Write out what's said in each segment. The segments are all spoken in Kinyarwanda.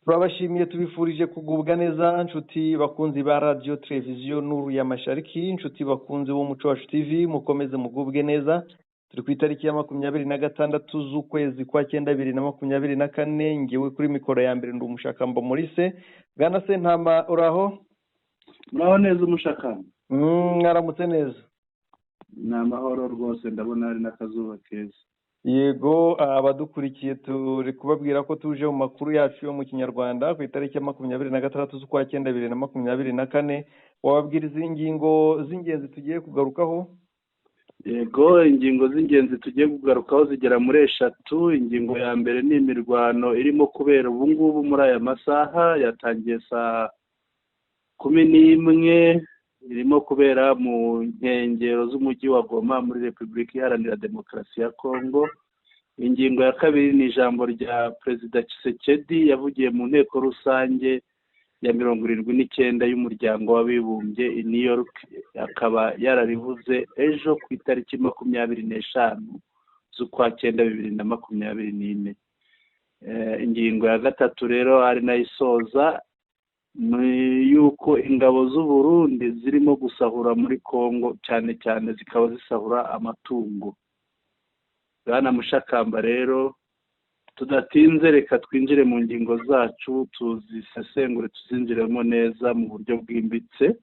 turabashimiye tubifurije kugubwa neza nshuti bakunzi ba radio televiziyo Nuru ya Mashariki, nshuti bakunzi b'Umuco Wacu TV, mukomeze mugubwe neza. Turi ku itariki ya 26 z'ukwezi kwa 9 2024, ngewe kuri mikoro ya mbere ndi Umushakamba Maurice. Bwana Sentama uraho? Muraho neza Umushakamba. Mwaramutse neza. Ni amahoro rwose, ndabona hari n'akazuba keza. Yego, abadukurikiye turi kubabwira ko tuje mu makuru yacu yo mu Kinyarwanda ku itariki ya 26 z'ukwa 9 2024. Wababwira izi ngingo z'ingenzi tugiye kugarukaho? Yego, ingingo z'ingenzi tugiye kugarukaho zigera muri 3. Ingingo ya mbere ni imirwano irimo kubera ubu ngubu muri aya masaha, yatangiye saa 11, irimo kubera mu nkengero z'umujyi wa Goma muri Repubulika Iharanira Demokarasi ya Kongo. Ingingo ya kabiri ni ijambo rya Perezida Tshisekedi yavugiye mu nteko rusange ya 79 y'umuryango w'abibumbye i New York, akaba yararivuze ejo ku itariki 25 z'ukwa 9 2024. Ingingo ya gatatu rero ari nayo isoza ni yuko ingabo z'u Burundi zirimo gusahura muri Kongo, cyane cyane zikaba zisahura amatungo. Bwana Mushakamba rero, tudatinze reka twinjire mu ngingo zacu tuzisesengure tuzinjiremo neza mu buryo bwimbitse.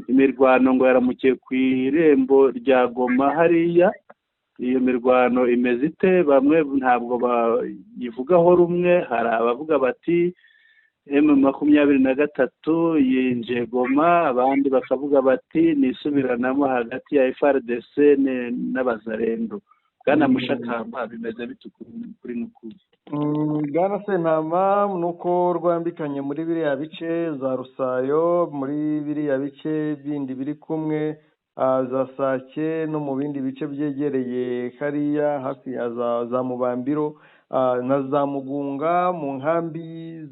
Imirwano ngo yaramukiye ku irembo rya Goma hariya. Iyo mirwano imeze ite? Bamwe ntabwo bayivugaho rumwe, hari abavuga bati M23 yinjiye Goma, abandi bakavuga bati nisubiranamo hagati ya FARDC n'abazarendo. Bwana Mushakamba, bimeze bitukuri n'ukuri? Bwana Sentama, nuko rwambikanye muri biriya bice za Rusayo, muri biriya bice bindi biri kumwe za Sake no mu bindi bice byegereye hariya hafi ya za Mubambiro na za Mugunga, mu nkambi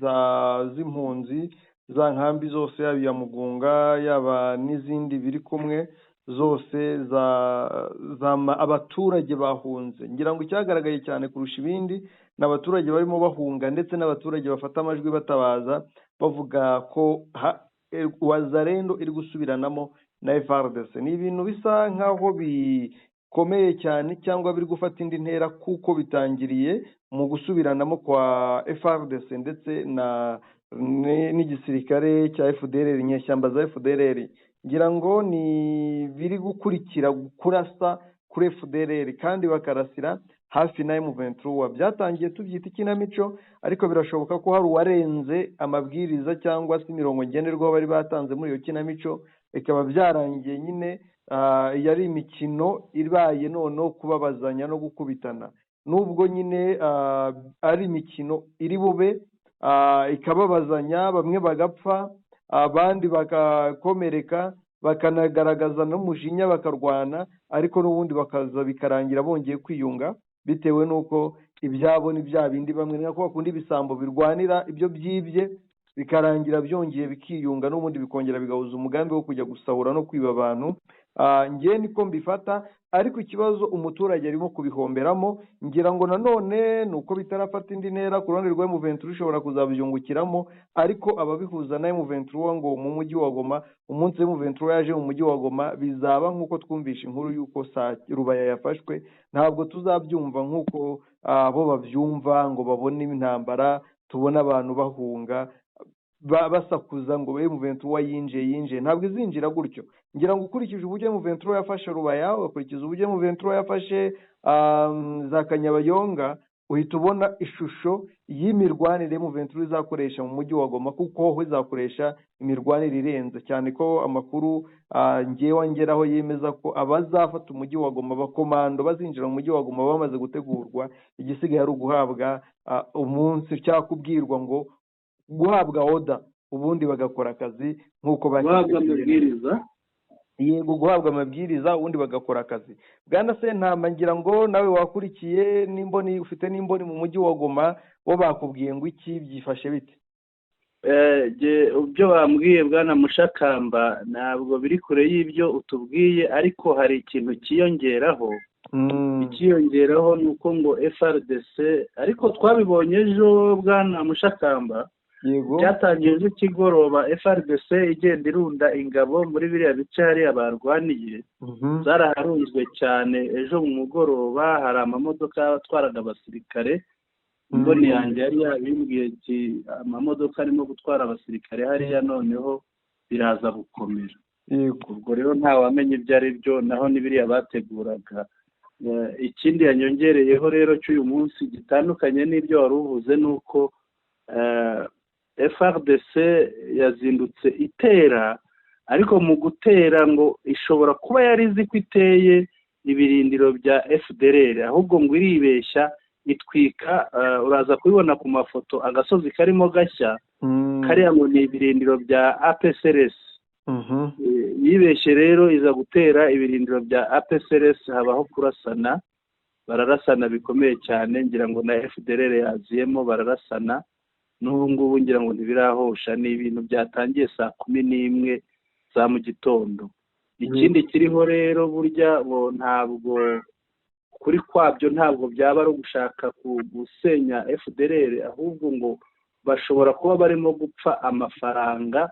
z'impunzi, za nkambi zose yaba ya Mugunga yaba n'izindi biri kumwe zose abaturage bahunze. Ngira ngo icyagaragaye cyane kurusha ibindi n'abaturage barimo bahunga, ndetse n'abaturage bafata amajwi batabaza bavuga ko wazarendo iri gusubiranamo na FARDC. Ni ibintu bisa nkaho bikomeye cyane cyangwa biri gufata indi ntera, kuko bitangiriye mu gusubiranamo kwa FARDC ndetse n'igisirikare cya FDLR, inyeshyamba za FDLR. Ngira ngo ni biri gukurikira kurasa kuri FDLR kandi bakarasira hafi na M23. Byatangiye tubyita ikinamico, ariko birashoboka ko hari uwarenze amabwiriza cyangwa se imirongo ngenderwaho bari batanze muri iyo kinamico, bikaba byarangiye nyine yari imikino ibaye noneho kubabazanya no gukubitana. Nubwo nyine ari imikino iri bube ikababazanya, bamwe bagapfa abandi bagakomereka bakanagaragaza n'umujinya bakarwana, ariko n'ubundi bakaza bikarangira bongeye kwiyunga, bitewe n'uko ibyabo ni bya bindi bamwe nako bakunda ibisambo birwanira ibyo byibye, bikarangira byongeye bikiyunga n'ubundi bikongera bigahuza umugambi wo kujya gusahura no kwiba abantu. Ngiye niko mbifata, ariko ikibazo umuturage arimo kubihomberamo. Ngira ngo nanone nuko bitarafata indi ntera ku ruhande rwa M23 ushobora kuzabyungukiramo, ariko ababihuza na M23 ngo mu mujyi wa Goma, umunsi M23 yaje mu mujyi wa Goma bizaba nk'uko twumvisha inkuru y'uko Rubaya yafashwe. Ntabwo tuzabyumva nk'uko bo babyumva, ngo babone intambara, tubona abantu bahunga basakuza ngo M23 yinjiye. Ntabwo izinjira gutyo. Ngira ngo ukurikije uburyo M23 yafashe Rubaya, ukurikiza uburyo M23 yafashe za Kanyabayonga, uhita ubona ishusho y'imirwanire M23 izakoresha mu mujyi wa Goma, kuko ho izakoresha imirwanire irenze cyane, ko amakuru ngewe ngeraho yemeza ko abazafata umujyi wa Goma, abakomando bazinjira mu mujyi wa Goma bamaze gutegurwa. Igisigaye ari uguhabwa umunsi cyangwa kubwirwa ngo guhabwa oda, ubundi bagakora akazi nk'uko guhabwa amabwiriza. Yego, guhabwa amabwiriza ubundi bagakora akazi. Bwana Sentama, ngira ngo nawe wakurikiye n'imboni, ufite n'imboni mu mujyi wa Goma, bo bakubwiye ngo iki byifashe bite? Ibyo bambwiye Bwana Mushakamba ntabwo biri kure y'ibyo utubwiye, ariko hari ikintu kiyongeraho. ikiyongeraho ni uko ngo FRDC ariko twabibonye ejo bwana Mushakamba byatangiye ejo kigoroba FRDC igenda irunda ingabo muri biriya bice hariya barwaniye zaraharunzwe cyane ejo mu mugoroba hari amamodoka atwaraga abasirikare imboni yanjye yari yabimbwiye ati amamodoka arimo gutwara abasirikare hariya noneho biraza gukomera ubwo rero ntawamenya ibyo ari byo naho n'ibiriya bateguraga ikindi yanyongereyeho rero cy'uyu munsi gitandukanye n'ibyo wari uvuze ni uko FRDC yazindutse itera ariko mu gutera ngo ishobora kuba yari izi ko iteye ibirindiro bya FDLR ahubwo ngo iribeshya itwika uraza kubibona ku mafoto agasozi karimo gashya kariya ngo ni ibirindiro bya APCRS yibeshye rero iza gutera ibirindiro bya APCRS habaho kurasana bararasana bikomeye cyane ngira ngo na FDLR yaziyemo bararasana n'ubu ngubu ngira ngo ntibirahosha ni ibintu byatangiye saa 11 za mu gitondo ikindi kiriho rero burya bo ntabwo kuri kwabyo ntabwo byaba ari ugushaka gusenya FDLR ahubwo ngo bashobora kuba barimo gupfa amafaranga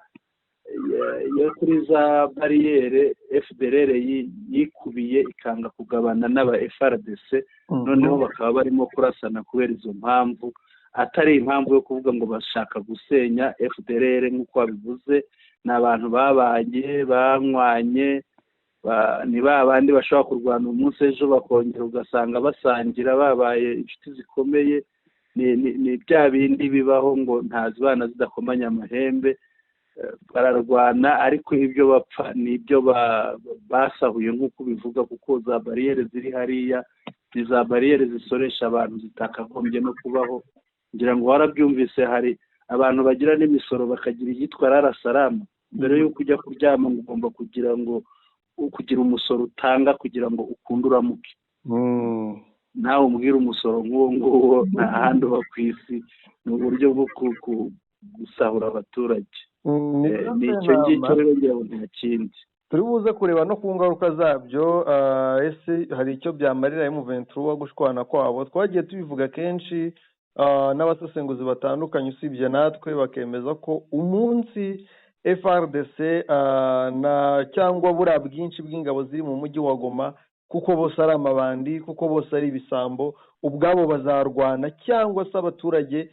yo kuri za bariyere FDLR yikubiye ikanga kugabana n'aba FRDC noneho bakaba barimo kurasana kubera izo mpamvu atari impamvu yo kuvuga ngo bashaka gusenya FDLR nk'uko babivuze n'abantu babanye banywanye ni babandi bashobora kurwana umunsi ejo bakongera ugasanga basangira babaye inshuti zikomeye ni bya bindi bibaho ngo ntazibana zidakomanya amahembe bararwana ariko ibyo bapfa nibyo basahuye nk'uko bivuga kuko za bariyeri ziri hariya ni za bariyeri zisoresha abantu zitakagombye no kubaho ngira ngo warabyumvise hari abantu bagira n'imisoro bakagira iyitwa rarasarama mbere y'uko ujya kuryama ngo ugomba kugira umusoro utanga kugira ngo ukunde uramuke nawe umbwira umusoro nk'uwo nguwo nta handi uba ku isi ni uburyo bwo gusahura abaturage ni icyo ngicyo rero ngira ngo nta kindi turi buze kureba no ku ngaruka zabyo ese hari icyo byamarira M23 gushwana kwabo twagiye tubivuga kenshi n'abasesenguzi batandukanye usibye natwe bakemeza ko umunsi FRDC cyangwa buriya bwinshi bw'ingabo ziri mu mujyi wa Goma kuko bose ari amabandi kuko bose ari ibisambo ubwabo bazarwana cyangwa se abaturage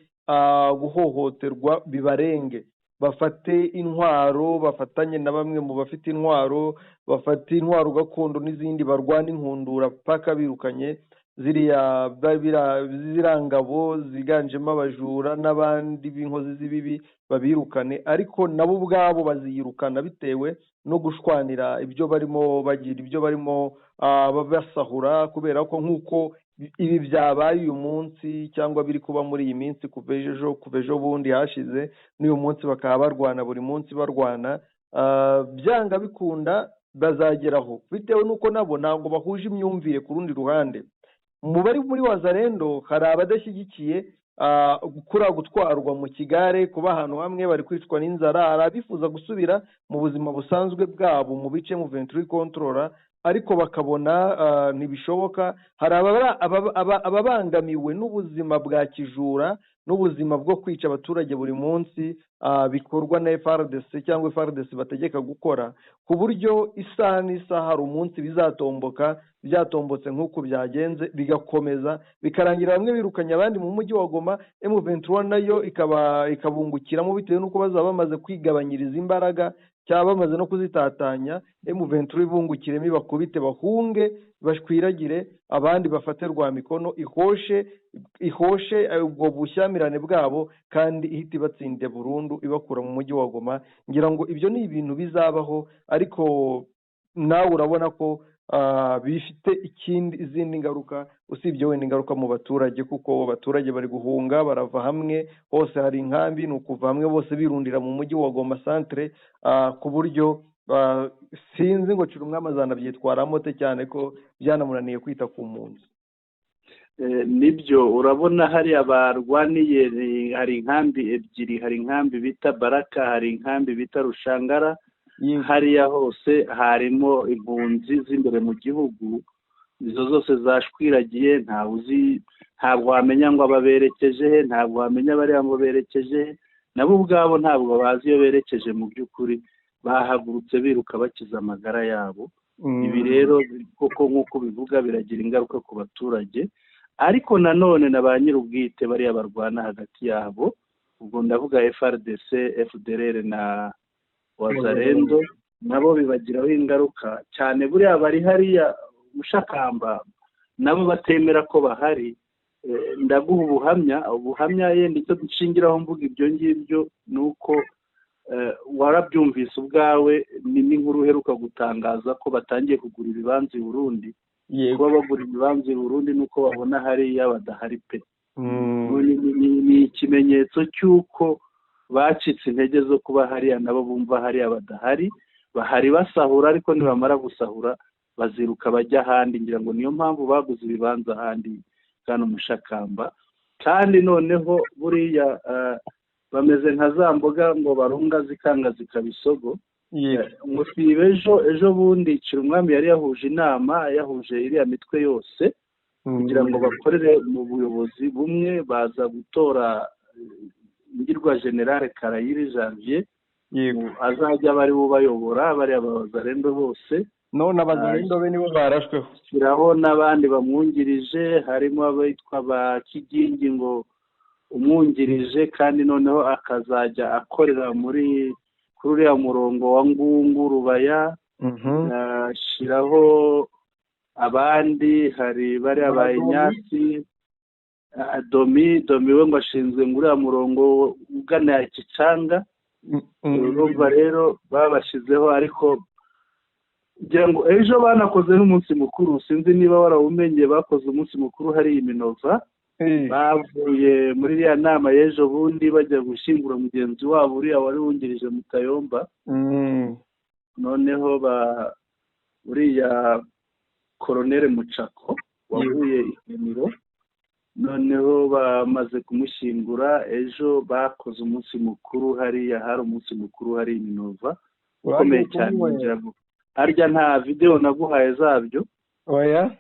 guhohoterwa bibarenge bafate intwaro bafatanye na bamwe mu bafite intwaro bafate intwaro gakondo n'izindi barwana inkundura paka birukanye ziriya ngabo ziganjemo abajura n'abandi b'inkozi z'ibibi babirukane ariko nabo ubwabo baziyirukana bitewe no gushwanira ibyo barimo bagira ibyo barimo basahura kubera ko nk'uko ibi byabaye uyu munsi cyangwa biri kuba muri iyi minsi kuva ejo bundi hashize n'uyu munsi bakaba barwana buri munsi barwana byanga bikunda bazageraho bitewe n'uko nabo ntabwo bahuje imyumvire ku rundi ruhande mu bari muri Wazalendo hari abadashyigikiye gutwarwa mu kigare kuba ahantu hamwe bari kwicwa n'inzara hari abifuza gusubira mu buzima busanzwe bwabo mu bice mu M23 controller ariko bakabona ntibishoboka hari ababangamiwe n'ubuzima bwa kijura n'ubuzima bwo kwica abaturage buri munsi bikorwa na FRDC cyangwa FRDC bategeka gukora ku buryo isaha n'isaha hari umunsi bizatomboka byatombotse nk'uko byagenze bigakomeza bikarangira bamwe birukanye abandi mu mujyi wa Goma M23 nayo ikabungukiramo bitewe n'uko bazaba bamaze kwigabanyiriza imbaraga cyaba bamaze no kuzitatanya M23 ibungukiremo bakubite bahunge bashwiragire abandi bafate rwa mikono ihoshe ubwo bushyamirane bwabo kandi ihita ibatsinde burundu ibakura mu mujyi wa Goma ngira ngo ibyo ni ibintu bizabaho ariko nawe urabona ko bifite izindi ngaruka usibye wenda ingaruka mu baturage kuko abaturage bari guhunga barava hamwe hose hari inkambi ni ukuva hamwe bose birundira mu mujyi wa Goma centre ku buryo sinzi ngo cira umwami azanabyitwaramo te cyane ko byanamunaniye kwita ku mpunzi nibyo urabona hari abarwaniye hari inkambi ebyiri hari inkambi bita Baraka hari inkambi bita Rushangara hariya hose harimo impunzi z'imbere mu gihugu izo zose zashwiragiye, ntabwo wamenya ngo ababerekeje he, ntabwo wamenya bariya ngo berekeje he, nabo ubwabo ntabwo bazi iyo berekeje mu by'ukuri, bahagurutse biruka bakiza amagara yabo. Ibi rero koko nk'uko bivuga biragira ingaruka ku baturage, ariko nanone na ba nyir'ubwite bariya barwana hagati yabo, ubwo ndavuga FRDC, FDLR na Wazalendo, nabo bibagiraho ingaruka cyane. Buriya bari hariya Mushakamba nabo batemera ko bahari. Ndaguha ubuhamya yenda icyo dushingiraho mvuga ibyo ngibyo ni uko warabyumvise ubwawe, ni n'inkuru uheruka gutangaza ko batangiye kugura ibibanza i Burundi. Kuba bagura ibibanza i Burundi nuko babona hariya badahari pe. Ni ikimenyetso cy'uko bacitse intege zo kuba hariya nabo bumva hariya badahari, bahari basahura, ariko nibamara gusahura baziruka bajya ahandi. Ngira ngo niyo mpamvu baguze ibibanza ahandi hano Mushakamba. Kandi noneho buriya bameze nka za mboga ngo barunga zikanga zikaba isogo. Musibe ejo bundi Cirumwami yari yahuje inama, yahuje iriya mitwe yose kugira ngo bakorere mu buyobozi bumwe, baza gutora ngirwa General Karayiri Janvier azajya bari bubayobora bariya Abazalendo bose. None Abazalendo be nibo barashweho, shyiraho n'abandi bamwungirije, harimo abitwa ba Kigingi ngo umwungirije, kandi noneho akazajya akorera kuri uriya murongo wa Ngungu Rubaya. Shyiraho abandi, hari bariya ba Inyasi, Domi we ngo ashinzwe muri uriya murongo ugana Kicanga. Urumva rero babashyizeho, ariko ngira ngo ejo banakoze n'umunsi mukuru, sinzi niba warawumenye, bakoze umunsi mukuru hari Minova. Bavuye muri iriya nama y'ejo bundi bajya gushyingura mugenzi wabo uriya wari wungirije Mutayomba. Noneho uriya Colonel Mucako wavuye Igemiro, noneho bamaze kumushyingura ejo bakoze umunsi mukuru hariya, hari umunsi mukuru hari Minova ukomeye cyane. Ngira ngo harya nta video naguhaye zabyo. Oya,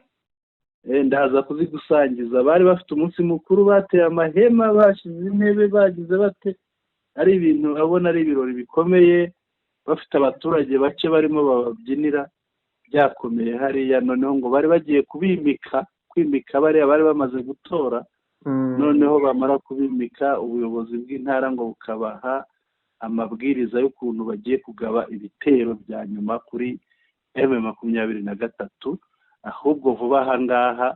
ndaza kuzigusangiza. Bari bafite umunsi mukuru, bateye amahema, bashize intebe, bagize bate, ari ibintu abona ari ibirori bikomeye, bafite abaturage bake barimo bababyinira, byakomeye hariya. Noneho ngo bari bagiye kwimika bariya bari bamaze gutora. Noneho bamara kubimika, ubuyobozi bw'intara ngo bukabaha amabwiriza y'ukuntu bagiye kugaba ibitero bya nyuma kuri M23. Ahubwo vuba aha ngaha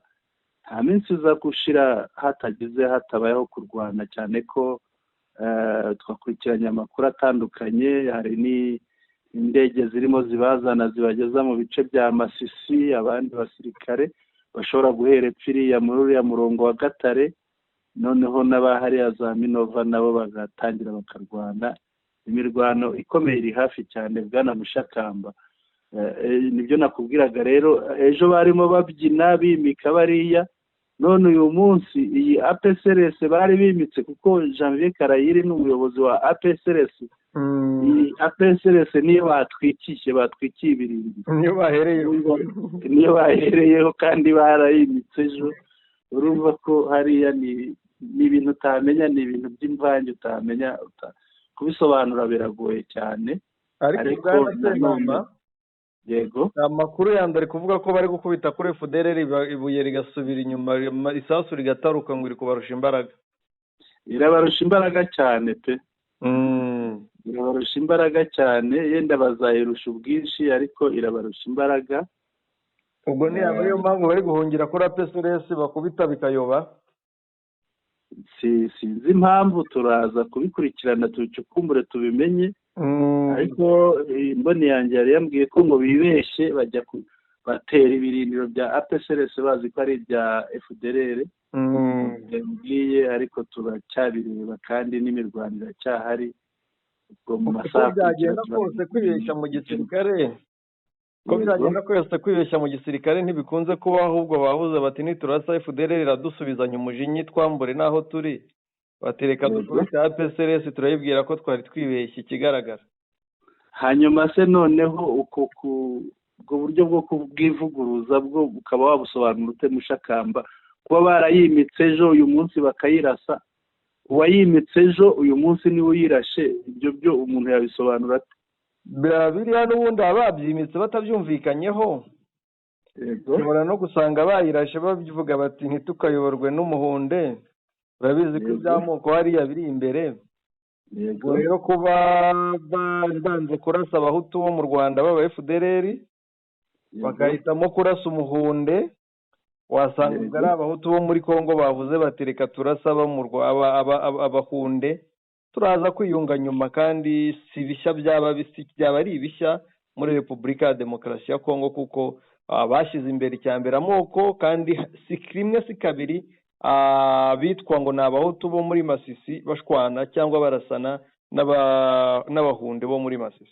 nta minsi iza gushira hatabayeho kurwana, cyane ko twakurikiranye amakuru atandukanye. Hari n'indege zirimo zibazana zibageza mu bice bya Masisi, abandi basirikare bashobora guhera epfiriya muri uriya murongo wa Gatare. Noneho n'abahariya za Minova nabo bagatangira bakarwana. Imirwano ikomeye iri hafi cyane bwana Mushakamba. Nibyo nakubwiraga rero, ejo barimo babyina bimika bariya, none uyu munsi iyi APCRS bari bimitse, kuko Janvier Karayiri ni umuyobozi wa APCRS. Iyi APCRS niyo batwikiye ibirindiro, niyo bahereyeho kandi barayimitse ejo. Urumva ko hariya ni ibintu utamenya, ni ibintu by'imvange utamenya, kubisobanura biragoye cyane. Ariko yego, amakuru ya mbere kuvuga ko bari gukubita kuri FDLR, ibuye rigasubira inyuma, isasu rigataruka ngo iri kubarusha imbaraga. Irabarusha imbaraga cyane pe. Irabarusha imbaraga cyane, yenda bazayirusha ubwinshi, ariko irabarusha imbaraga. Ubwo niyo mpamvu bari guhungira kuri APCRS bakubita bikayoba. Sinzi impamvu, turaza kubikurikirana tubicukumbure tubimenye. Ariko imboni yanjye yari yambwiye ko ngo bibeshye bajya batera ibirindiro bya APCRS bazi ko ari ibya FDLR. Yambwiye, ariko turacyabireba kandi n'imirwano iracyahari. Ubwo mu masaha byagenda kose kwibeshya mu gisirikare, kwibeshya mu gisirikare ntibikunze kubaho, ahubwo bahuze bati niturasa FDLR iradusubizanya umujinya twambure naho turi, batereka dukubita APCRS turayibwira ko twari twibeshye ikigaragara. Hanyuma se noneho uko ubwo buryo bwo kubwivuguruza bwo ukaba wabusobanura ute Mushakamba, kuba barayimitse ejo uyu munsi bakayirasa, uwayimitse ejo uyu munsi niwe uyirashe, ibyo byo umuntu yabisobanura ate? biriya n'ubundi baba babyimitse batabyumvikanyeho. Yego, ushobora no gusanga bayirashe babivuga bati ntitukayoborwe n'umuhunde, urabizi ko iby'amoko hariya biri imbere. yego, rero kuba banze kurasa abahutu bo mu Rwanda baba FDLR bagahitamo kurasa umuhunde, wasanga ubwo ari abahutu bo muri Kongo bavuze bati reka turasa abahunde, turaza kwiyunga nyuma, kandi si bishya, byaba ari ibishya muri Repubulika ya Demokarasi ya Kongo, kuko bashyize imbere icyambere amoko, kandi si rimwe si kabiri bitwa ngo ni abahutu bo muri Masisi bashwana cyangwa barasana n'abahunde bo muri Masisi.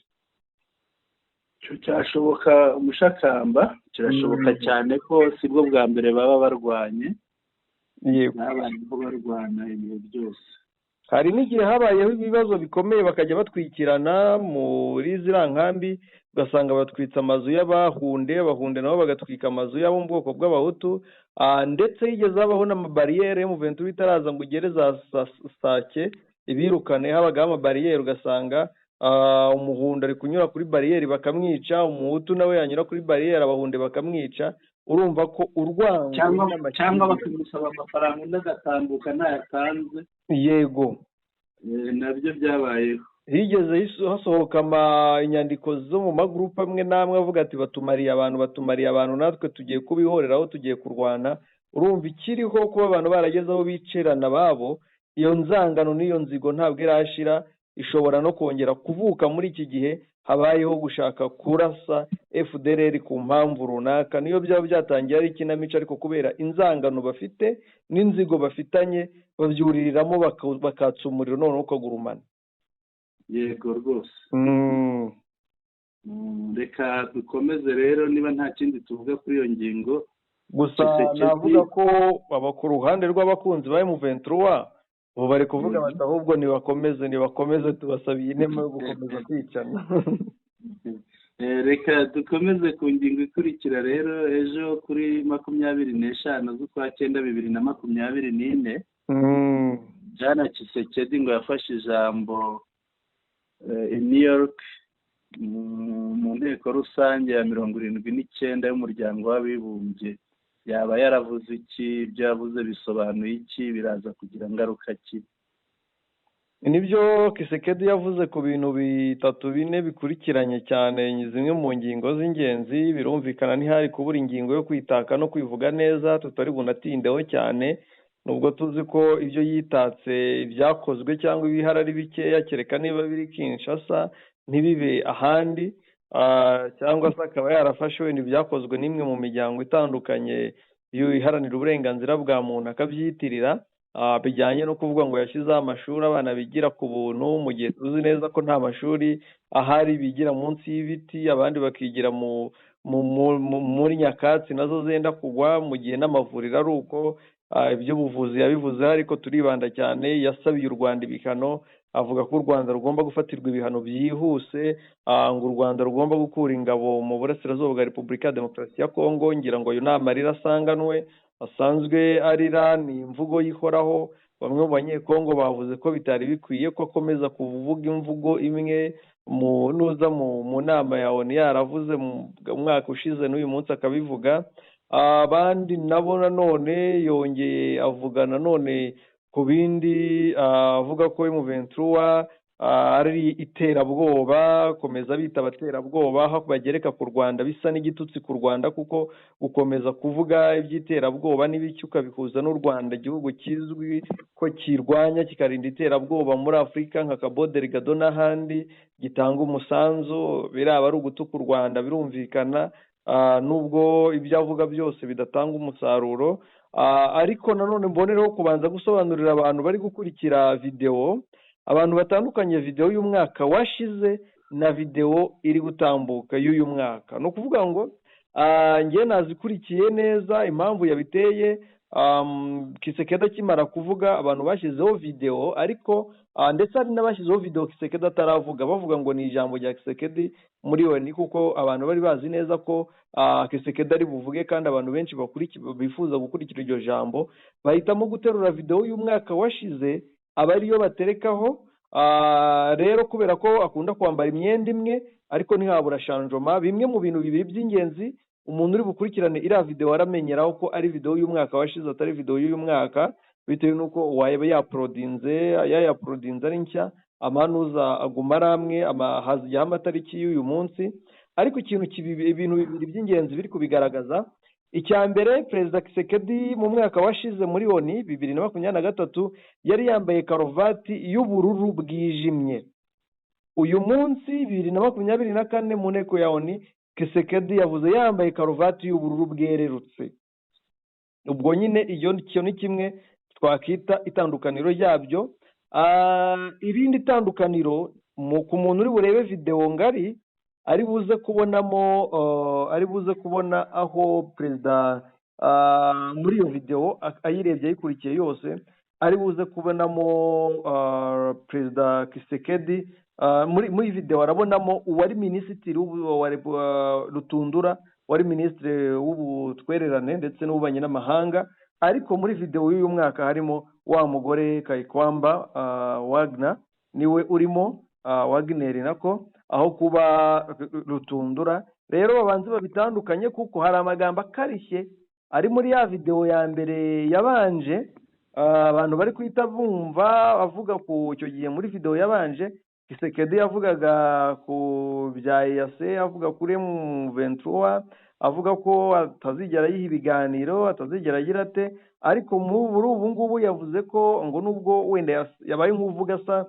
icyo cyashoboka Mushakamba, kirashoboka cyane ko sibwo bwa mbere baba barwanye, n'abantu barwana ibihe byose. hari n'igihe habayeho ibibazo bikomeye bakajya batwikirana muri ziriya nkambi, ugasanga batwitse amazu y'abahunde, abahunde nabo bagatwika amazu y'abo mu bwoko bw'abahutu, ndetse higeze habaho n'amabariyeri mu ventura itaraza ngo ugere za Sake ibirukane, habagaho amabariyeri, ugasanga umuhunde ari kunyura kuri bariyeri bakamwica, umuhutu nawe yanyura kuri bariyeri abahunde bakamwica. urumva ko urwango cyangwa bakamusaba amafaranga undi agatambuka ntayatanze. yego, nabyo byabayeho. higeze hasohoka inyandiko zo mu magurupe amwe n'amwe avuga ati batumariye abantu natwe tugiye kubihoreraho, tugiye kurwana. urumva ikiriho kuba abantu barageze aho bicerana babo, iyo nzangano n'iyo nzigo ntabwo irashira, ishobora no kongera kuvuka muri iki gihe habayeho gushaka kurasa FDLR ku mpamvu runaka. niyo byaba byatangiye ari ikinamico, ariko kubera inzangano bafite n'inzigo bafitanye babyuririramo bakatsa umuriro noneho ukagurumana. yego rwose. reka dukomeze rero, niba nta kindi tuvuga kuri iyo ngingo. gusa navuga ko ku ruhande rw'abakunzi ba M23 ubu bari kuvuga bati ahubwo nibakomeze tubasabiye inema yo gukomeza kwicana. reka dukomeze ku ngingo ikurikira rero. ejo kuri 25 z'ukwa cyenda 2024 Jana Tshisekedi ngo yafashe ijambo i New York mu nteko rusange ya 79 y'umuryango w'abibumbye. yaba yaravuze iki? ibyo yavuze bisobanuye iki? biraza kugira ngaruka ki? nibyo Tshisekedi yavuze ku bintu 3-4 bikurikiranye cyane, zimwe mu ngingo z'ingenzi. birumvikana ntihari kubura ingingo yo kwitaka no kwivuga neza, tutari bunatindeho cyane, nubwo tuzi ko ibyo yitatse byakozwe cyangwa ibihari ari bikeya, kereka niba biri Kinshasa ntibibe ahandi, cyangwa se akaba yarafashe wenda ibyakozwe n'imwe mu miryango itandukanye iharanira uburenganzira bwa muntu akabyitirira, bijyanye no kuvuga ngo yashyizeho amashuri abana bigira ku buntu, mu gihe tuzi neza ko nta mashuri ahari, bigira munsi y'ibiti, abandi bakigira muri nyakatsi nazo zenda kugwa, mu gihe n'amavuriro ari uko. iby'ubuvuzi yabivuze, ariko turibanda cyane, yasabiye u Rwanda ibihano, avuga ko u Rwanda rugomba gufatirwa ibihano byihuse, ngo u Rwanda rugomba gukura ingabo mu burasirazuba bwa Repubulika ya Demokarasi ya Kongo. ngira ngo ayo ni amarira asanzwe arira, ni imvugo yihoraho. bamwe mu banyekongo bavuze ko bitari bikwiye ko akomeza kuvuga imvugo imwe mu nama ya ONU yaravuze mu mwaka ushize n'uyu munsi akabivuga. abandi nabo nanone yongeye avuga nanone ku bindi, avuga ko M23 ari iterabwoba, komeza bita abaterabwoba, aho bagereka ku Rwanda bisa n'igitutsi ku Rwanda, kuko gukomeza kuvuga iby'iterabwoba n'ibiki ukabihuza n'u Rwanda, igihugu kizwi ko kirwanya kikarinda iterabwoba muri Afurika nka Cabo Delgado n'ahandi, gitanga umusanzu, biraba ari ugutuka u Rwanda birumvikana, nubwo ibyo avuga byose bidatanga umusaruro. ariko nanone mbonereho kubanza gusobanurira abantu bari gukurikira video, abantu batandukanye, video y'umwaka washize na video iri gutambuka y'uyu mwaka. no kuvuga ngo ngiye nazikurikiye neza impamvu yabiteye. Tshisekedi akimara kuvuga abantu bashyizeho video, ariko ndetse hari n'abashyizeho video Kisekedi ataravuga bavuga ngo ni ijambo rya Kisekedi muri ONU, kuko abantu bari bazi neza ko Kisekedi ari buvuge kandi abantu benshi bifuza gukurikira iryo jambo, bahitamo guterura video y'umwaka washize aba ariyo baterekaho. Rero kubera ko akunda kwambara imyenda imwe ariko ntihabura shanjoma, bimwe mu bintu bibiri by'ingenzi umuntu uri bukurikirane iriya video aramenyeraho ko ari video y'umwaka washize atari video y'uyu mwaka, bitewe n'uko waba yaprodinze ari nshya, amanuza aguma ari amwe, hazijyaho amatariki y'uyu munsi. Ariko ibintu bibiri by'ingenzi biri kubigaragaza. Icya mbere, Perezida Kisekedi mu mwaka washize muri ONU 2023 yari yambaye karuvati y'ubururu bwijimye. Uyu munsi 2024 mu nteko ya ONU Kisekedi yavuze yambaye karuvati y'ubururu bwererutse. Ubwo nyine iyo ni kimwe twakita itandukaniro ryabyo. Irindi tandukaniro ku muntu uri burebe video ngari ari buze kubona aho perezida muri iyo video ayirebye ayikurikiye yose, ari buze kubonamo perezida Kisekedi muri video arabonamo uwari minisitiri Rutundura, wari minisitiri w'ubutwererane ndetse n'ububanyi n'amahanga. Ariko muri video y'uyu mwaka harimo wa mugore Kayikwamba Wagner, niwe urimo Wagner nako, aho kuba Rutundura. Rero babanze babitandukanye kuko hari amagambo akarishye ari muri ya video ya mbere yabanje, abantu bari kwita bumva avuga ku icyo gihe. Muri video yabanje Kisekedi yavugaga ku bya EAC, avuga kuri M23, avuga ko atazigera yiha ibiganiro, atazigera agira ate. Ariko muri ubu ngubu yavuze ko ngo nubwo wenda yabaye nk'uvuga asa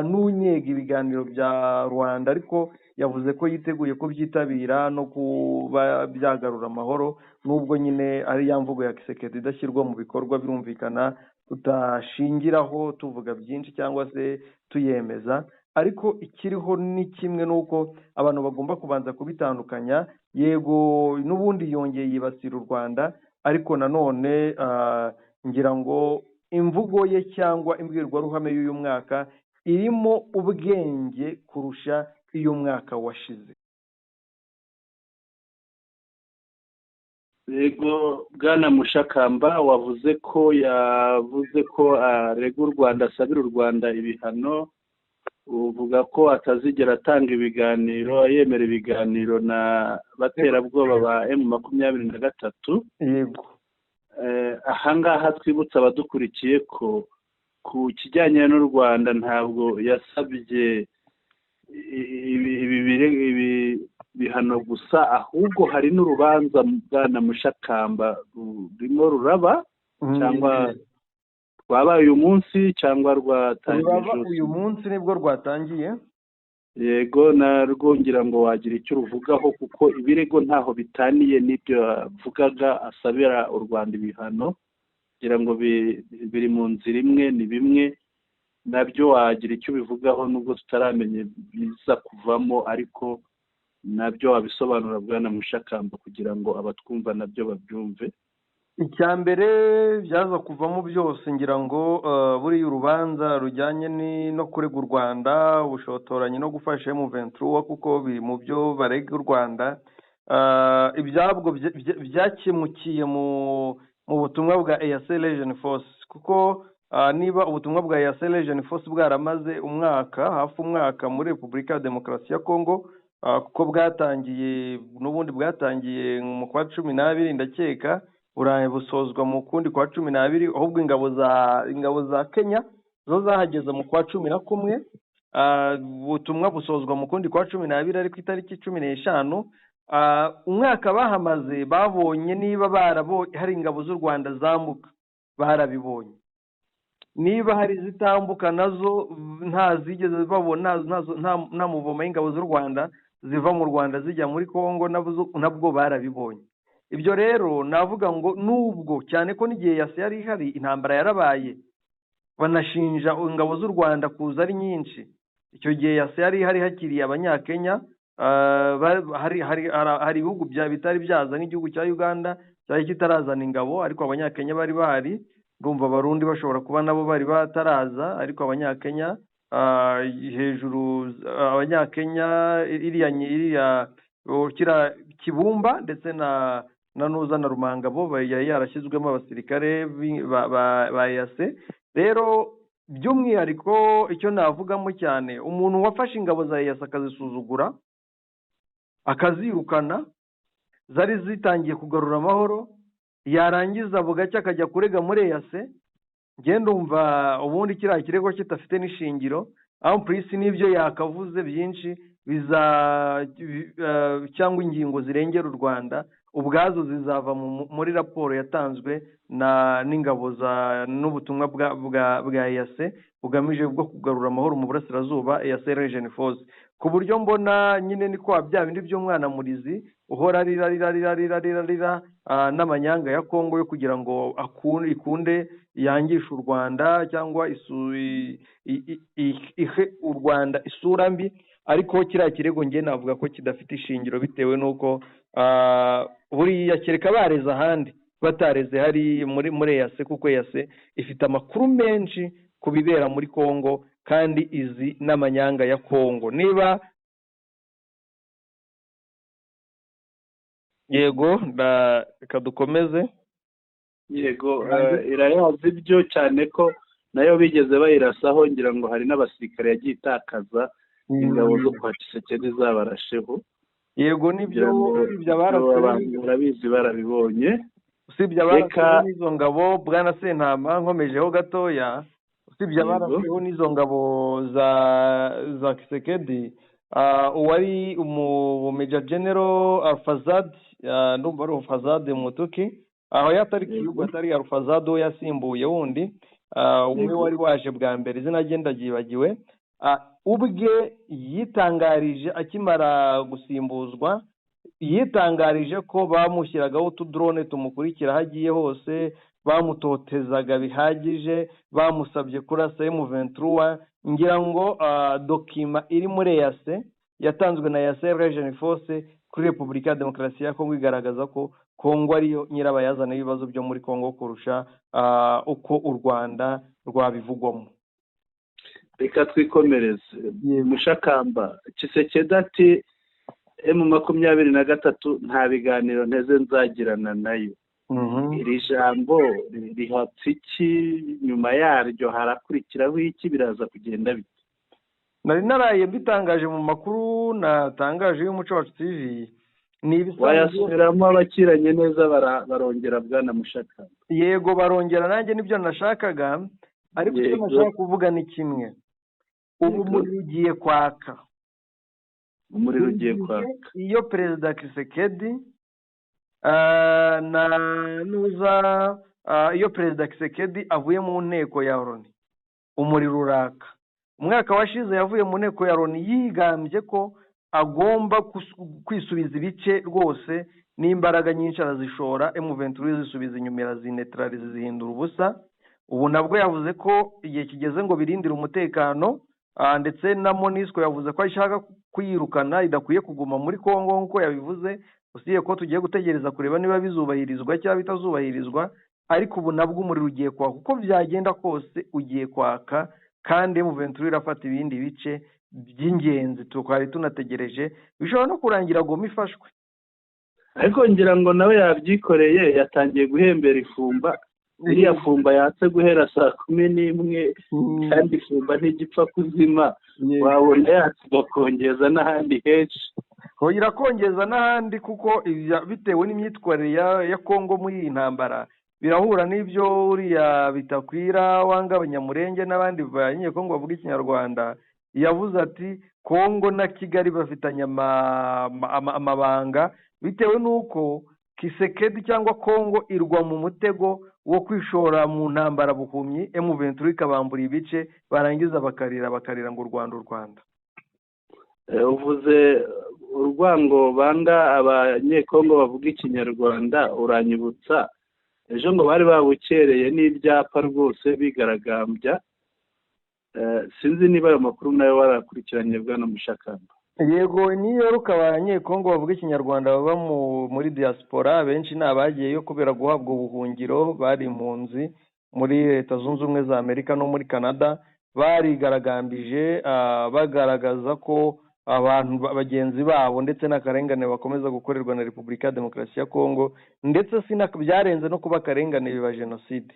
n'unyega ibiganiro bya Rwanda, ariko yavuze ko yiteguye ko byitabira no kuba byagarura amahoro, nubwo nyine ari ya mvugo ya Kisekedi idashyirwa mu bikorwa. Birumvikana tutashingiraho tuvuga byinshi cyangwa se tuyemeza, ariko ikiriho ni kimwe n'uko abantu bagomba kubanza kubitandukanya. Yego n'ubundi yongeye yibasira u Rwanda, ariko nanone ngira ngo imvugo ye cyangwa imbwirwaruhame y'uyu mwaka irimo ubwenge kurusha iyo mwaka washize. Yego Bwana Mushakamba, wavuze ko arega u Rwanda, asabira u Rwanda ibihano, uvuga ko atazigera atanga ibiganiro, yemera ibiganiro na baterabwoba ba M23. Yego. Ahangaha twibutsa abadukurikiye ko ku kijyanye n'u Rwanda ntabwo yasabye ibi bihano gusa, ahubwo hari n'urubanza Bwana Mushakamba rurimo ruraba, cyangwa rwabaye uyu munsi cyangwa rwatangiye uyu munsi nibwo rwatangiye. Yego, narwo ngira ngo wagira icyo uruvugaho, kuko ibirego ntaho bitaniye n'ibyo yavugaga asabira u Rwanda ibihano. Ngira ngo biri mu nzira imwe, ni bimwe nabyo wagira icyo ubivugaho, nubwo tutaramenye biza kuvamo, ariko nabyo wabisobanura Bwana Mushakamba kugira ngo abatwumva nabyo babyumve. Icya mbere byaza kuvamo byose, ngira ngo buriya urubanza rujyanye no kurega u Rwanda ubushotoranyi no gufasha M23, kuko biri mu byo barega u Rwanda. Ibyabwo byakemukiye mu butumwa bwa EAC Legion Force, kuko niba ubutumwa bwa EAC Legion Force bwaramaze hafi umwaka muri Repubulika ya Demokarasi ya Kongo, kuko bwatangiye mu kwa 12 ndakeka, burayi busozwa mu kundi kwa 12, ahubwo ingabo za Kenya zo zahageze mu kwa 11. Ubutumwa busozwa mu kundi kwa 12 ariko itariki 15 umwaka bahamaze babonye niba hari ingabo z'u Rwanda zambuka, barabibonye. Niba hari zitambuka nazo ntazigeze babona, nta muvoma y'ingabo z'u Rwanda ziva mu Rwanda zijya muri Kongo, nabwo barabibonye. Ibyo rero navuga ngo nubwo cyane ko n'igihe yari ihari, intambara yarabaye, banashinja ingabo z'u Rwanda kuza ari nyinshi. Icyo gihe yari ihari hakiriye abanyakenya, hari ibihugu bitari byaza, nk'igihugu cya Uganda cyari kitarazana ingabo, ariko abanyakenya bari bahari. ndumva abarundi bashobora kuba nabo bari bataraza, ariko abanyakenya hejuru, abanyakenya iriya kira Kibumba ndetse na Nuza na Rumangabo yari yarashyizwemo abasirikare ba EAC. Rero by'umwihariko icyo navugamo cyane, umuntu wafashe ingabo za EAC akazisuzugura, akazirukana, zari zitangiye kugarura amahoro, yarangiza bugacya akajya kurega muri EAC, ngenda umva ubundi kiriya kirego kitafite n'ishingiro, aho polisi n'ibyo yakavuze byinshi cyangwa ingingo zirengera u Rwanda ubwazo zizava muri raporo yatanzwe n'ingabo n'ubutumwa bwa EAC bugamije bwo kugarura amahoro mu burasirazuba, EAC Region Force. Ku buryo mbona nyine ni kwa bya bindi by'umwana murizi uhora rira n'amanyanga ya Kongo yo kugira ngo ikunde yangisha u Rwanda cyangwa ihe u Rwanda isura mbi, ariko kiriya kirego njye navuga ko kidafite ishingiro bitewe n'uko buriya kereka bareze ahandi batareze hari muri EAC, kuko EAC ifite amakuru menshi ku bibera muri Kongo kandi izi n'amanyanga ya Kongo. Niba yego reka dukomeze. Yego, irayazi ibyo cyane ko nayo bigeze bayirasaho, ngira ngo hari n'abasirikare yagiye itakaza ingabo zo kwa Tshisekedi zabarasheho. Yego, nibyo barabizi barabibonye. Usibye abarasheho n'izo ngabo, Bwana Sentama, nkomejeho gatoya, usibye abarasheho n'izo ngabo za Tshisekedi, uwari Major General Alfazad, ndumva ari Alfazad Mutuki, aho yatari kiyugo atari Alfazad we yasimbuye wundi, umwe wari waje bwa mbere, izina agenda ryibagiwe, ubwe yitangarije akimara gusimbuzwa, yitangarije ko bamushyiragaho utudrone tumukurikira hagiye hose, bamutotezaga bihagije, bamusabye kurasa M23. Ngira ngo dokima iri muri EAC yatanzwe na EAC Region Force kuri Repubulika ya Demokarasi ya Kongo igaragaza ko Kongo ariyo nyirabayazana y'ibibazo byo muri Kongo kurusha uko u Rwanda rwabivugwamo. Reka twikomereze. Mushakamba, Tshisekedi ati M23 nta biganiro nteze nzagirana nayo. Iri jambo rihatse iki? Nyuma yaryo harakurikiraho iki? Biraza kugenda bite? Nari naraye bitangaje mu makuru natangaje y'Umuco Wacu TV. Wayasubiramo abakiranye neza barongera Bwana Mushakamba. Yego, barongera, nanjye nibyo nashakaga, ariko icyo nashaka kuvuga ni kimwe. Ubu umuriro ugiye kwaka. Umuriro ugiye kwaka. Iyo Perezida Tshisekedi iyo Perezida Tshisekedi avuye mu nteko ya Loni, umuriro uraka. Umwaka washize yavuye mu nteko ya Loni yigambye ko agomba kwisubiza ibice rwose n'imbaraga nyinshi arazishora, M23 zisubiza inyuma, arazinetraliza, zihindura ubusa. Ubu nabwo yavuze ko igihe kigeze ngo birindire umutekano, ndetse na MONUSCO yavuze ko ashaka kuyirukana, idakwiye kuguma muri Kongo nk'uko yabivuze, usiye ko tugiye gutegereza kureba niba bizubahirizwa cyangwa bitazubahirizwa. Ariko ubu nabwo umuriro ugiye kwaka, uko byagenda kose ugiye kwaka, kandi M23 irafata ibindi bice by'ingenzi twari tunategereje, bishobora no kurangira Goma ifashwe. Ariko ngira ngo nawe yabyikoreye, yatangiye guhembera ifumba. Iriya fumba yatse guhera 11:00, kandi ifumba ntigipfa kuzima. Wabona yatse bakongeza n'ahandi henshi. Irakongeza n'ahandi, kuko bitewe n'imyitwarire ya Kongo muri iyi ntambara birahura n'ibyo uriya Bitakwira wanga Abanyamurenge n'abandi banyekongo bavuga Ikinyarwanda yavuze ati Kongo na Kigali bafitanye amabanga, bitewe n'uko Tshisekedi cyangwa Kongo irwa mu mutego wo kwishora mu ntambara buhumyi, M23 ikabambura ibice, barangiza bakarira ngo u Rwanda. Uvuze urwango banga abanyekongo bavuga Ikinyarwanda, uranyibutsa ejo ngo bari babukereye n'ibyapa rwose bigaragambya. Sinzi niba ayo makuru nayo warakurikiranye Bwana Mushakamba. Yego, niyo ruka abanyekongo bavuga Ikinyarwanda baba muri diaspora, benshi nabagiyeyo kubera guhabwa ubuhungiro, bari impunzi, muri leta zunze ubumwe za amerika no muri canada barigaragambije bagaragaza ko abantu bagenzi babo ndetse n'akarengane bakomeza gukorerwa na repubulika ya demokarasi ya kongo, ndetse byarenze no kuba akarengane biba jenoside.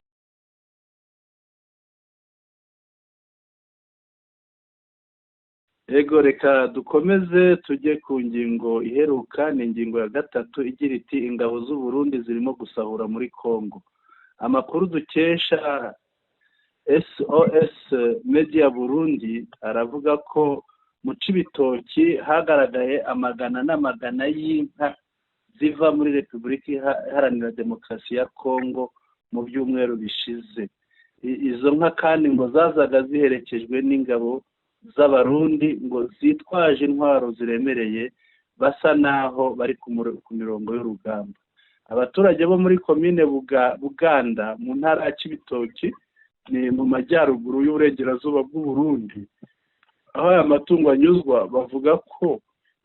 Ego, reka dukomeze tujye ku ngingo iheruka. Ni ingingo ya 3 igira iti ingabo z'u Burundi zirimo gusahura muri Kongo. Amakuru dukesha SOS Media Burundi aravuga ko mu Cibitoki hagaragaye amagana n'amagana y'inka ziva muri Repubulika Iharanira Demokarasi ya Kongo mu byumweru bishize. Izo nka kandi ngo zazaga ziherekejwe n'ingabo z'abarundi ngo zitwaje intwaro ziremereye, basa naho bari ku mirongo y'urugamba. Abaturage bo muri komine Buganda mu ntara ya Cibitoki ni mu majyaruguru y'uburengerazuba bw'u Burundi, aho aya matungo anyuzwa, bavuga ko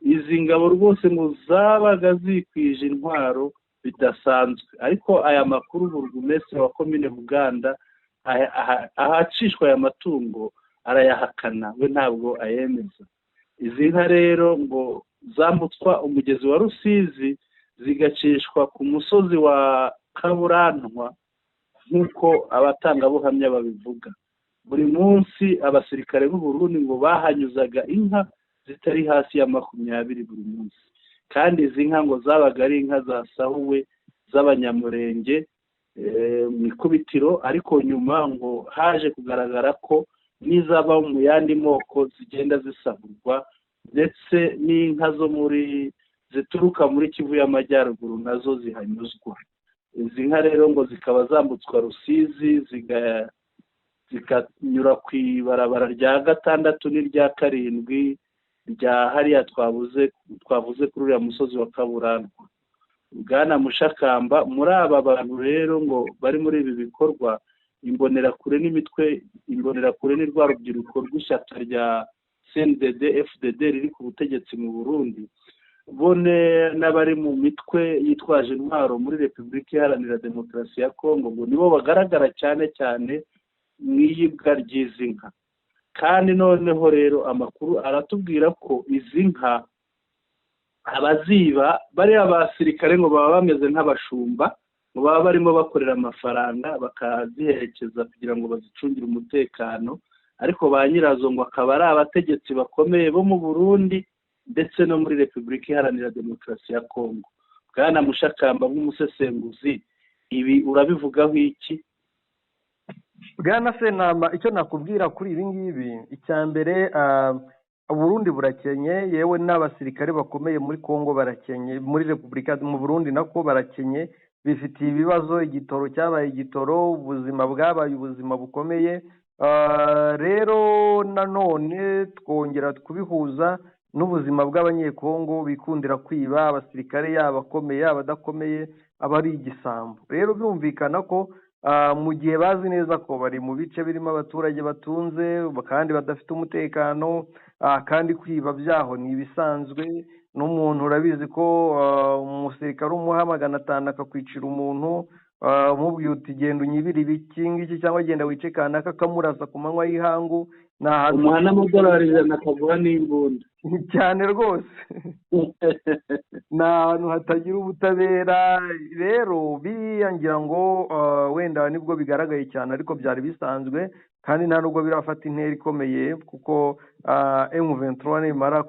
izi ngabo rwose ngo zabaga zikwije intwaro bidasanzwe. Ariko aya makuru burugumesitiri wa komine Buganda ahacishwa aya matungo arayahakana, we ntabwo ayemeza. Izi nka rero ngo zambutswa umugezi wa Rusizi zigacishwa ku musozi wa Kaburantwa nk'uko abatangabuhamya babivuga. Buri munsi abasirikare b'u Burundi ngo bahanyuzaga inka zitari hasi ya 20 buri munsi, kandi izi nka ngo zabaga ari inka zasahuwe z'abanyamurenge mu ikubitiro, ariko nyuma ngo haje kugaragara ko n'izaba mu yandi moko zigenda zisahurwa, ndetse n'inka zo zituruka muri Kivu y'Amajyaruguru nazo zihanyuzwa. Izi nka rero ngo zikaba zambutswa Rusizi zikanyura ku ibarabara rya 6 n'irya 7 rya hariya twavuze kuri uriya musozi wa Kaburantwa. Bwana Mushakamba, muri aba bantu rero ngo bari muri ibi bikorwa, imbonerakure ni rwa rubyiruko rw'ishyaka rya CNDD FDD riri ku butegetsi mu Burundi, bone n'abari mu mitwe yitwaje intwaro muri Repubulika Iharanira Demokarasi ya Kongo ngo nibo bagaragara cyane cyane mu iyibwa ry'izi nka. Kandi noneho rero amakuru aratubwira ko izi nka abaziba bariya basirikare ngo baba bameze nk'abashumba, ngo baba barimo bakorera amafaranga bakaziherekeza kugira ngo bazicungire umutekano, ariko ba nyirazo ngo akaba ari abategetsi bakomeye bo mu Burundi ndetse no muri Repubulika Iharanira Demokarasi ya Kongo. Bwana Mushakamba, nk'umusesenguzi, ibi urabivugaho iki? Bwana Senama, icyo nakubwira kuri ibi ngibi, icya mbere Burundi burakenye, yewe n'abasirikare bakomeye muri Kongo barakenye, muri Repubulika mu Burundi nako barakenye, bifitiye ibibazo, igitoro cyabaye igitoro, ubuzima bwabaye ubuzima bukomeye. Rero nanone twongera kubihuza n'ubuzima bw'abanyekongo bikundira kwiba, abasirikare yaba akomeye yaba adakomeye aba ari igisambo. Rero byumvikana ko mu gihe bazi neza ko bari mu bice birimo abaturage batunze kandi badafite umutekano, kandi kwiba byaho ni ibisanzwe. N'umuntu urabizi ko umusirikare umuha 500 akakwicira umuntu, umubwiye uti genda unyibire ibiki ngiki cyangwa genda wice kanaka, akamurasa ku manywa y'ihangu, umuhana $100 akaguha n'imbunda cyane rwose. ni ahantu hatagira ubutabera. Rero biyangira ngo wenda nibwo bigaragaye cyane, ariko byari bisanzwe kandi nta nubwo birafata intera ikomeye, kuko M23 nimara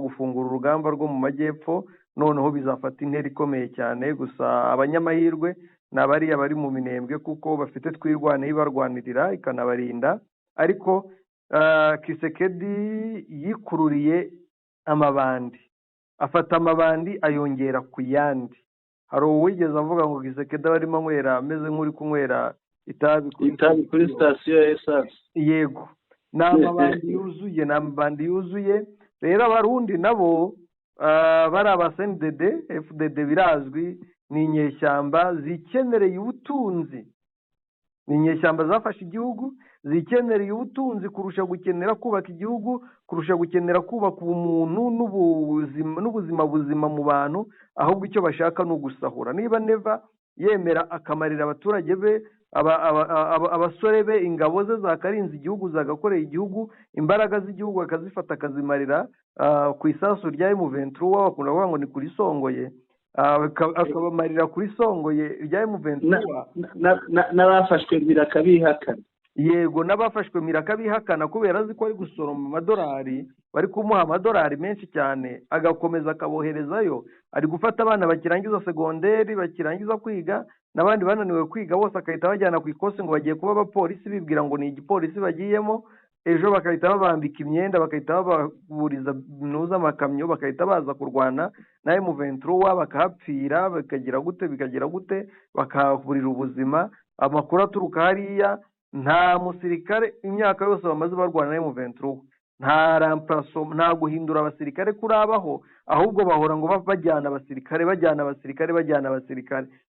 gufungura urugamba rwo mu majyepfo, noneho bizafata intera ikomeye cyane. Gusa abanyamahirwe n'abariya bari mu minembwe, kuko bafite twirwane ibarwanirira ikanabarinda. Ariko Kisekedi yikururiye amabandi, afata amabandi ayongera ku yandi. Hari uwigeze avuga ngo Kisekedi barimo anywera ameze nk'uri kunywera itabi kuri sitasiyo ya esanse. Yego, ni amabandi yuzuye. Rero abarundi nabo bari aba CNDD FDD birazwi, ni inyeshyamba zikenereye ubutunzi, ni inyeshyamba zafashe igihugu, zikenereye ubutunzi kurusha gukenera kubaka igihugu, kurusha gukenera kubaka ubumuntu n'ubuzima buzima mu bantu, ahubwo icyo bashaka ni ugusahura. Niba neva yemera akamarira abaturage be abasore be ingabo ze zakarinze igihugu zagakoreye igihugu imbaraga z'igihugu akazifata akazimarira ku isasu rya M23 bakunda kuvuga ngo ni kuri Songoye akabamarira kuri Songoye rya M23 n'abafashwe birakabihakana. Yego n'abafashwe mirakabihakana kubera azi ko ari gusoroma amadolari, bari kumuha amadolari menshi cyane, agakomeza akaboherezayo. Ari gufata abana bakirangiza segonderi, bakirangiza kwiga, n'abandi bananiwe kwiga bose akahita bajyana ku ikosi ngo bagiye kuba abapolisi, bibwira ngo ni igipolisi bagiyemo, ejo bakahita babambika imyenda, bakahita baburiza nuza amakamyo, bakahita baza kurwana na M23 bakahapfira, bikagira gute bakaburira ubuzima. Amakuru aturuka hariya, nta musirikare imyaka yose bamaze barwana na M23, nta ramplaso, nta guhindura abasirikare kurabaho, ahubwo bahora ngo bajyana abasirikare.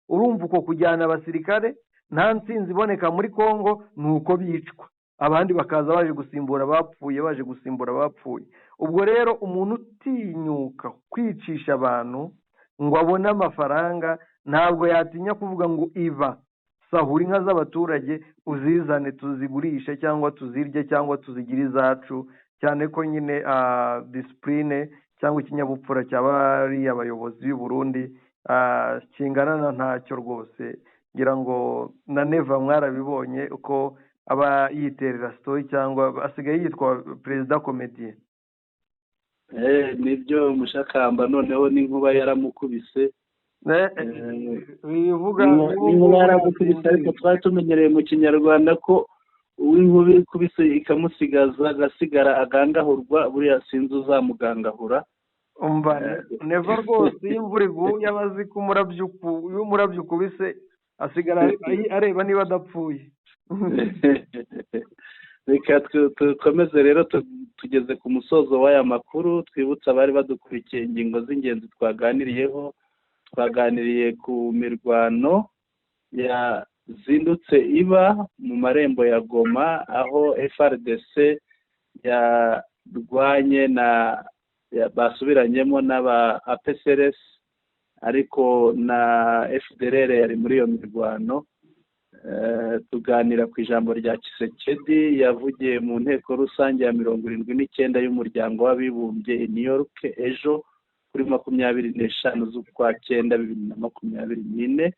Urumva uko kujyana abasirikare nta ntsinzi iboneka muri Kongo, nuko bicwa, abandi bakaza baje gusimbura abapfuye. Ubwo rero umuntu utinyuka kwicisha abantu ngo abone amafaranga ntabwo yatinya kuvuga ngo iva sahura inka z'abaturage uzizane tuzigurishe cyangwa tuzirye cyangwa tuzigire izacu, cyane ko nyine discipline cyangwa ikinyabupfura cy'abari abayobozi b'u Burundi kingana na ntacyo rwose. Ngira ngo na Neva mwarabibonye uko aba yiterera story cyangwa asigaye yitwa Perezida Comedie. Nibyo Mushakamba, noneho n'inkuba yaramukubise. Bivuga n'inkuba yaramukubise, ariko twari tumenyereye mu Kinyarwanda ko uw'inkuba ikubise ikamusigaza agasigara agangahurwa, buriya sinzi uzamugangahura. Neva rwose imvura iguye abazi ko umurabyo ukubise asigara areba niba adapfuye. Reka dukomeze rero, tugeze ku musozo w'aya makuru. Twibutsa abari badukurikiye ingingo z'ingenzi twaganiriyeho. Twaganiriye ku mirwano yazindutse iba mu marembo ya Goma, aho FRDC yarwanye basubiranyemo n'aba APCRS, ariko na FDLR yari muri iyo mirwano. Tuganira ku ijambo rya Tshisekedi yavugiye mu nteko rusange ya 79 y'umuryango w'abibumbye i New York ejo kuri 25 z'ukwa 9 2024.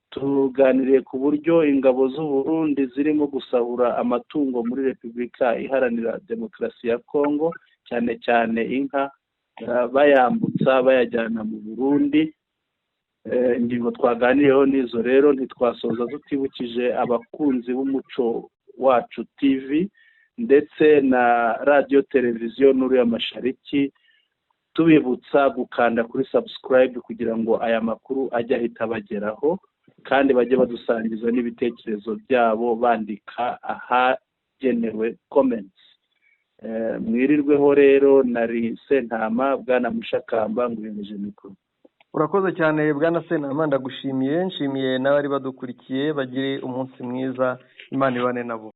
Tuganiriye ku buryo ingabo z'u Burundi zirimo gusahura amatungo muri Repubulika Iharanira Demokarasi ya Kongo, cyane cyane inka, bayambutsa bayajyana mu Burundi. Ingingo twaganiriyeho nizo rero, ntitwasoza tutibukije abakunzi b'umuco wacu TV ndetse na radio televiziyo Nuru ya Mashariki, tubibutsa gukanda kuri subscribe kugira ngo aya makuru ajye ahita bageraho, kandi bajye badusangiza n'ibitekerezo byabo bandika ahagenewe comments. Mwirirweho rero, nari Sentama, Bwana Mushakamba ngwiyemeje mikoro. Urakoze cyane Bwana Sentama, ndagushimiye, nshimiye n'abari badukurikiye, bagire umunsi mwiza, Imana ibane nabo.